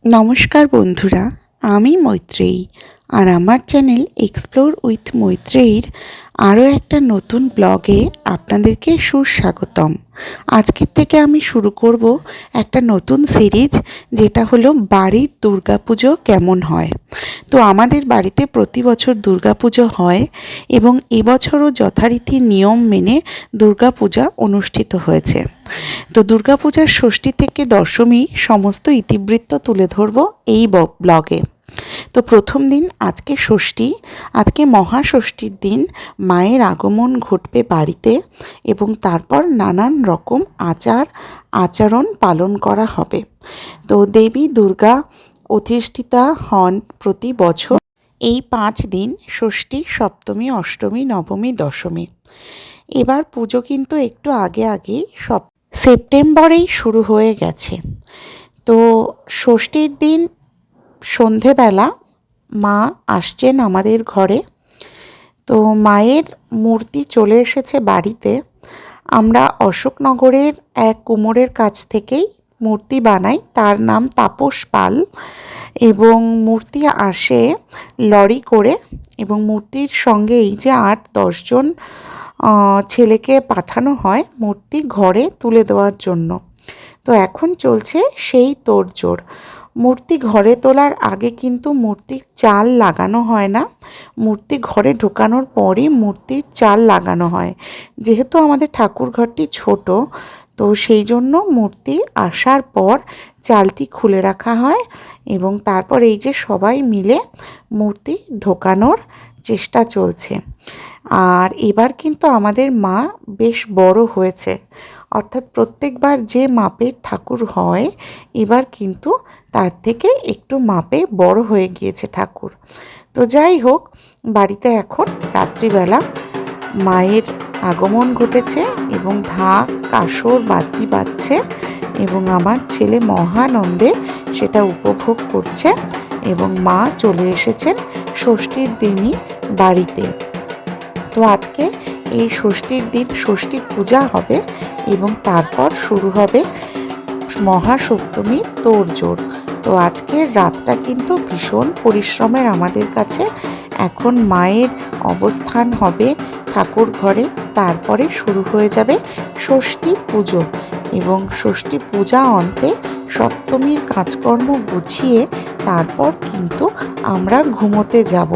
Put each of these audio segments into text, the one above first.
নমস্কার বন্ধুরা, আমি মৈত্রেয়ী আর আমার চ্যানেল এক্সপ্লোর উইথ মৈত্রেয়ীর আরও একটা নতুন ব্লগে আপনাদেরকে সুস্বাগতম। আজকের থেকে আমি শুরু করব একটা নতুন সিরিজ, যেটা হলো বাড়ির দুর্গাপুজো কেমন হয়। তো আমাদের বাড়িতে প্রতি বছর দুর্গাপুজো হয় এবং এবছরও যথারীতি নিয়ম মেনে দুর্গাপূজা অনুষ্ঠিত হয়েছে। তো দুর্গাপূজার ষষ্ঠী থেকে দশমী সমস্ত ইতিবৃত্ত তুলে ধরব এই ব্লগে। তো প্রথম দিন আজকে ষষ্ঠী, আজকে মহাষষ্ঠীর দিন মায়ের আগমন ঘটবে বাড়িতে এবং তারপর নানান রকম আচরণ পালন করা হবে। তো দেবী দুর্গা অধিষ্ঠিতা হন প্রতি বছর এই 5 দিন: ষষ্ঠী, সপ্তমী, অষ্টমী, নবমী, দশমী। এবার পুজো কিন্তু একটু আগে সেপ্টেম্বরেই শুরু হয়ে গেছে। তো ষষ্ঠীর দিন সন্ধেবেলা মা আসছেন আমাদের ঘরে। তো মায়ের মূর্তি চলে এসেছে বাড়িতে। আমরা অশোকনগরের এক কুমোরের কাছ থেকেই মূর্তি বানাই, তার নাম তাপস পাল, এবং মূর্তি আসে লরি করে এবং মূর্তির সঙ্গে এই যে 8-10 জন ছেলেকে পাঠানো হয় মূর্তি ঘরে তুলে দেওয়ার জন্য। তো এখন চলছে সেই তোড়জোড়। মূর্তি ঘরে তোলার আগে কিন্তু মূর্তির চাল লাগানো হয় না, মূর্তি ঘরে ঢোকানোর পরই মূর্তির চাল লাগানো হয়। যেহেতু আমাদের ঠাকুর ঘরটি ছোট, তো সেই জন্য মূর্তি আসার পর চালটি খুলে রাখা হয় এবং তারপর এই যে সবাই মিলে মূর্তি ঢোকানোর চেষ্টা চলছে। আর এবার কিন্তু আমাদের মা বেশ বড় হয়েছে, অর্থাৎ প্রত্যেকবার যে মাপের ঠাকুর হয় এবার কিন্তু তার থেকে একটু মাপে বড় হয়ে গিয়েছে ঠাকুর। তো যাই হোক, বাড়িতে এখন রাত্রিবেলা মায়ের আগমন ঘটেছে এবং ঢাক, কাসর, বাদ্যি বাজছে এবং আমার ছেলে মহানন্দে সেটা উপভোগ করছে এবং মা চলে এসেছেন ষষ্ঠীর দিনই বাড়িতে। তো আজকে এই ষষ্ঠীর দিন ষষ্ঠী পূজা হবে এবং তারপর শুরু হবে মহাসপ্তমীর তোড়জোড়। তো আজকের রাতটা কিন্তু ভীষণ পরিশ্রমের আমাদের কাছে। এখন মায়ের অবস্থান হবে ঠাকুর ঘরে, তারপরে শুরু হয়ে যাবে ষষ্ঠী পুজো এবং ষষ্ঠী পূজা অন্তে সপ্তমীর কাজকর্ম গুছিয়ে তারপর কিন্তু আমরা ঘুমোতে যাব।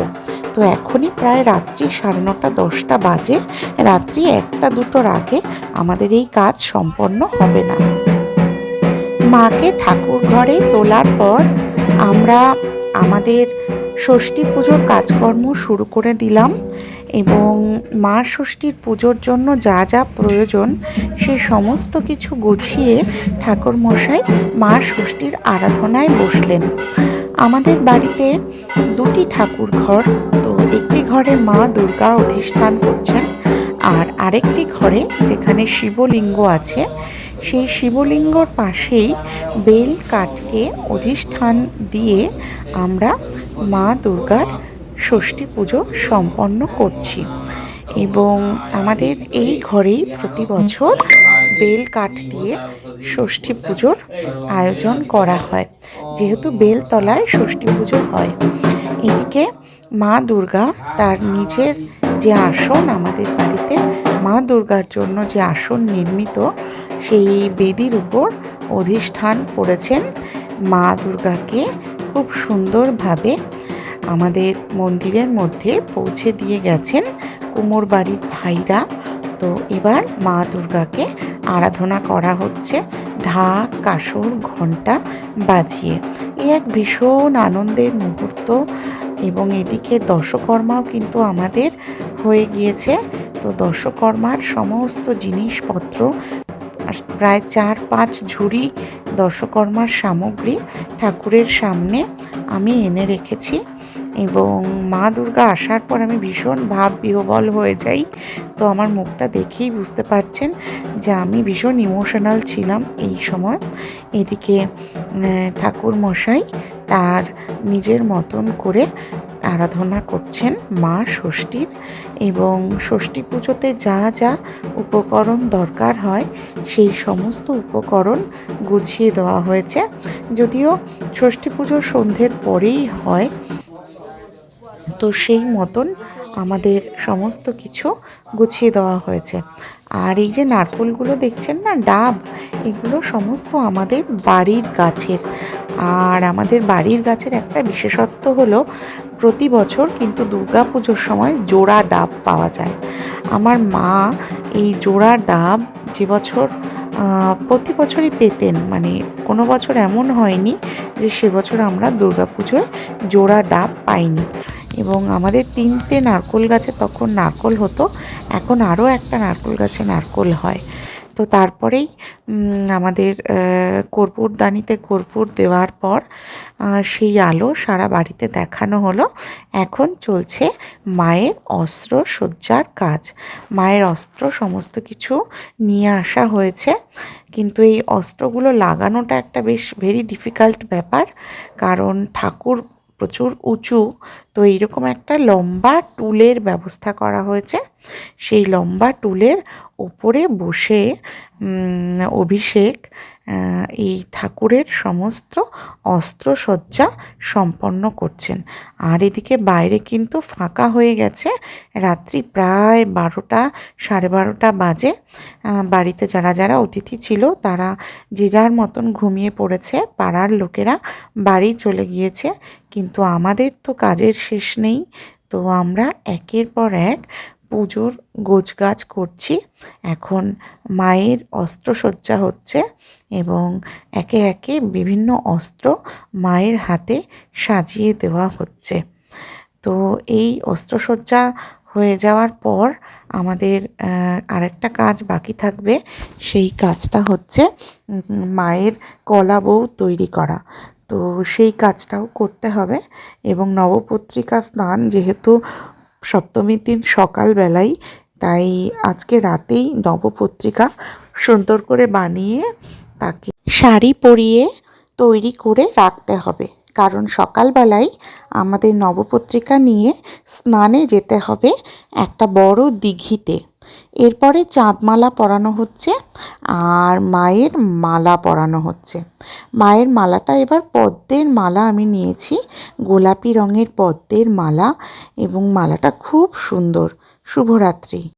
তো এখনই প্রায় রাত্রি 9:30-10টা বাজে। রাত্রি 1টা-2টোর আগে আমাদের এই কাজ সম্পন্ন হবে না। মাকে ঠাকুর ঘরে তোলার পর আমরা আমাদের ষষ্ঠী পুজোর কাজকর্ম শুরু করে দিলাম এবং মা ষষ্ঠীর পুজোর জন্য যা যা প্রয়োজন সে সমস্ত কিছু গুছিয়ে ঠাকুরমশাই মা ষষ্ঠীর আরাধনায় বসলেন। আমাদের বাড়িতে 2টি ঠাকুর ঘর। তো একটি ঘরে মা দুর্গা অধিষ্ঠান করছেন আর আরেকটি ঘরে যেখানে শিবলিঙ্গ আছে, সেই শিবলিঙ্গর পাশেই বেল কাঠকে অধিষ্ঠান দিয়ে আমরা মা দুর্গার ষষ্ঠী পুজো সম্পন্ন করছি এবং আমাদের এই ঘরেই প্রতি বছর বেল কাঠ দিয়ে ষষ্ঠী পুজোর আয়োজন করা হয়, যেহেতু বেলতলায় ষষ্ঠী পুজো হয়। এদিকে মা দুর্গা তার নিজের যে আসন, আমাদের বাড়িতে মা দুর্গার জন্য যে আসন নির্মিত, সেই বেদির উপর অধিষ্ঠান করেছেন। মা দুর্গাকে খুব সুন্দরভাবে আমাদের মন্দিরের মধ্যে পৌঁছে দিয়ে গেছেন কুমোর বাড়ির ভাইরা। তো এবার মা দুর্গাকে আরাধনা করা হচ্ছে ঢাক, কাসর, ঘণ্টা বাজিয়ে। এ এক ভীষণ আনন্দের মুহূর্ত এবং এদিকে দশকর্মাও কিন্তু আমাদের হয়ে গিয়েছে। তো দশকর্মার সমস্ত জিনিসপত্র, প্রায় 4-5 ঝুড়ি দশকর্মার সামগ্রী ঠাকুরের সামনে আমি এনে রেখেছি এবং মা দুর্গা আসার পর আমি ভীষণ ভাব বিহ্বল হয়ে যাই। তো আমার মুখটা দেখেই বুঝতে পারছেন যে আমি ভীষণ ইমোশনাল ছিলাম এই সময়। এদিকে ঠাকুর মশাই তার নিজের মতন করে আরাধনা করছেন মা ষষ্ঠীর, এবং ষষ্ঠী পুজোতে যা যা উপকরণ দরকার হয় সেই সমস্ত উপকরণ গুছিয়ে দেওয়া হয়েছে। যদিও ষষ্ঠী পুজোর সন্ধ্যের পরেই হয়, তো সেই মতন আমাদের সমস্ত কিছু গুছিয়ে দেওয়া হয়েছে। আর এই যে নারকেলগুলো দেখছেন না, ডাব, এগুলো সমস্ত আমাদের বাড়ির গাছের। আর আমাদের বাড়ির গাছের একটা বিশেষত্ব হলো প্রতি বছর কিন্তু দুর্গা পুজোর সময় জোড়া ডাব পাওয়া যায়। আমার মা এই জোড়া ডাব যে বছর প্রতি বছরই পেতেন, মানে কোনো বছর এমন হয়নি যে সে বছর আমরা দুর্গা পুজোয় জোড়া ডাব পাইনি। এবং আমাদের 3টে নারকেল গাছে তখন নারকেল হতো, এখন আরও একটা নারকেল গাছে নারকেল হয়। তো তারপরেই আমাদের কর্পূরদানিতে কর্পূর দেওয়ার পর সেই আলো সারা বাড়িতে দেখানো হলো। এখন চলছে মায়ের অস্ত্র সজ্জার কাজ। মায়ের অস্ত্র সমস্ত কিছু নিয়ে আসা হয়েছে, কিন্তু এই অস্ত্রগুলো লাগানোটা একটা বেশ ভেরি ডিফিকাল্ট ব্যাপার, কারণ ঠাকুর প্রচুর উঁচু। তো এইরকম একটা লম্বা টুলের ব্যবস্থা করা হয়েছে। সেই লম্বা টুলের ওপরে বসে অভিষেক এই ঠাকুরের সমস্ত অস্ত্রসজ্জা সম্পন্ন করছেন। আর এদিকে বাইরে কিন্তু ফাঁকা হয়ে গেছে, রাত্রি প্রায় 12টা 12:30 বাজে। বাড়িতে যারা যারা অতিথি ছিল তারা যে যার মতন ঘুমিয়ে পড়েছে, পাড়ার লোকেরা বাড়ি চলে গিয়েছে, কিন্তু আমাদের তো কাজের শেষ নেই। তো আমরা একের পর এক পুজোর গোছগাছ করছি। এখন মায়ের অস্ত্রসজ্জা হচ্ছে এবং একে একে বিভিন্ন অস্ত্র মায়ের হাতে সাজিয়ে দেওয়া হচ্ছে। তো এই অস্ত্রসজ্জা হয়ে যাওয়ার পর আমাদের আরেকটা কাজ বাকি থাকবে। সেই কাজটা হচ্ছে মায়ের কলা বউ তৈরি করা। তো সেই কাজটাও করতে হবে। এবং নবপত্রিকা স্নান যেহেতু সপ্তমীর দিন সকালবেলাই, তাই আজকে রাতেই নবপত্রিকা সুন্দর করে বানিয়ে তাকে শাড়ি পরিয়ে তৈরি করে রাখতে হবে, কারণ সকালবেলায় আমাদের নবপত্রিকা নিয়ে স্নানে যেতে হবে একটা বড় দিঘিতে। এরপরে চাঁদমালা পরানো হচ্ছে আর মায়ের মালা পরানো হচ্ছে। মায়ের মালাটা এবার পদ্মের মালা আমি নিয়েছি, গোলাপি রঙের পদ্মের মালা, এবং মালাটা খুব সুন্দর। শুভরাত্রি।